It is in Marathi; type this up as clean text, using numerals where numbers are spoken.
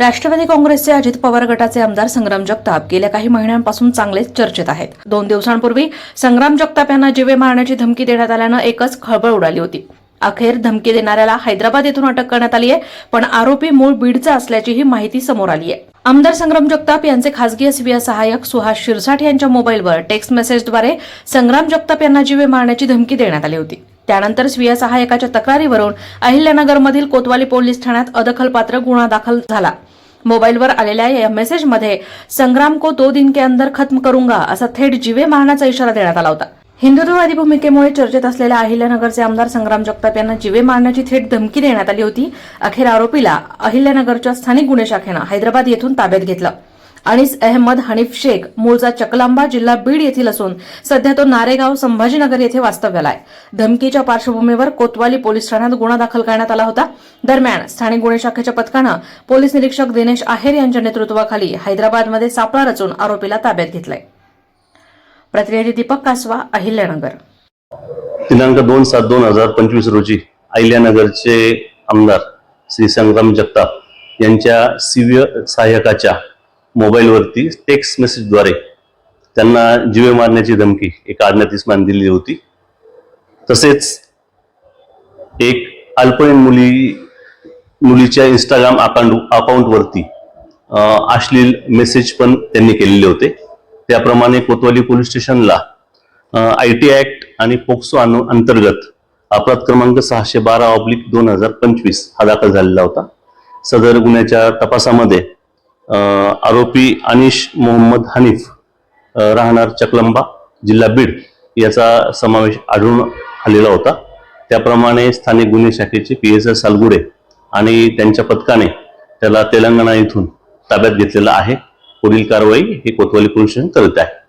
राष्ट्रवादी काँग्रेसचे अजित पवार गटाचे आमदार संग्राम जगताप गेल्या काही महिन्यांपासून चांगलेच चर्चेत आहेत। 2 दिवसांपूर्वी संग्राम जगताप यांना जीवे मारण्याची धमकी देण्यात आल्यानं एकच खळबळ उडाली होती। अखेर धमकी देणाऱ्याला हैदराबाद येथून अटक करण्यात आली आहे, पण आरोपी मूळ बीडचा असल्याचीही माहिती समोर आली आहे। आमदार संग्राम जगताप यांचे खासगी स्वीय सहाय्यक सुहास शिरसाठ यांच्या मोबाईलवर टेक्स्ट मेसेजद्वारे संग्राम जगताप यांना जीवे मारण्याची धमकी देण्यात आली होती। त्यानंतर स्वीय सहाय्यकाच्या तक्रारीवरून अहिल्यानगरमधील कोतवाली पोलीस ठाण्यात अदखलपात्र गुन्हा दाखल झाला। मोबाईलवर आलेल्या या मेसेजमध्ये संग्राम को 2 दिन के अंदर खत्म करूंगा असा थेट जीवे मारण्याचा इशारा देण्यात आला होता। हिंदुत्ववादी भूमिकेमुळे चर्चेत असलेल्या अहिल्यानगरचे आमदार संग्राम जगताप यांना जीवे मारण्याची थेट धमकी देण्यात आली होती। अखेर आरोपीला अहिल्यानगरच्या स्थानिक गुन्हे शाखेनं हैदराबाद येथून ताब्यात घेतलं। अनीस अहमद हनीफ शेख मूळचा चकलांबा जिल्हा बीड येथील असून सध्या तो नारेगाव संभाजीनगर येथे वास्तव्याला आहे। धमकीच्या पार्श्वभूमीवर कोतवाली पोलीस ठाण्यात गुन्हा दाखल करण्यात आला होता। दरम्यान स्थानिक गुन्हे शाखेच्या पथकानं पोलीस निरीक्षक दिनेश आहेर यांच्या नेतृत्वाखाली हैदराबादमध्ये सापळा रचून आरोपीला ताब्यात घेतलंय। प्रतिनिधी दीपक कासवा, अहिल्यानगर। दिनांक 2/7/2025 रोजी अहिल्यानगरचे आमदार श्री संग्राम जगताप यांच्या स्वीय सहाय्यकाच्या मोबाईलवरती टेक्स्ट मेसेजद्वारे त्यांना जीवे मारण्याची धमकी एका अज्ञात इसमाने दिली होती। तसेच एक अल्पवयीन मुलीच्या इंस्टाग्राम अकाउंटवरती अश्लील मेसेज पण त्यांनी केलेले होते। त्याप्रमाणे कोतवाली पोलीस स्टेशनला IT ऍक्ट आणि पोक्सो अंतर्गत अपराध क्रमांक 612/2025 हा दाखल झालेला होता। सदर गुन्ह्याच्या तपासामध्ये आरोपी अनीश मोहम्मद हनीफ राहणार चकलंबा जिल्हा बीड याचा समावेश आढळून आलेला होता। त्याप्रमाणे स्थानिक गुन्हे शाखेचे PSI सालगुडे आणि त्यांच्या पथकाने त्याला तेलंगणा येथून ताब्यात घेतलेला आहे। पुढील कारवाई हे कोतवाली पोलीस स्टेशन करत आहे।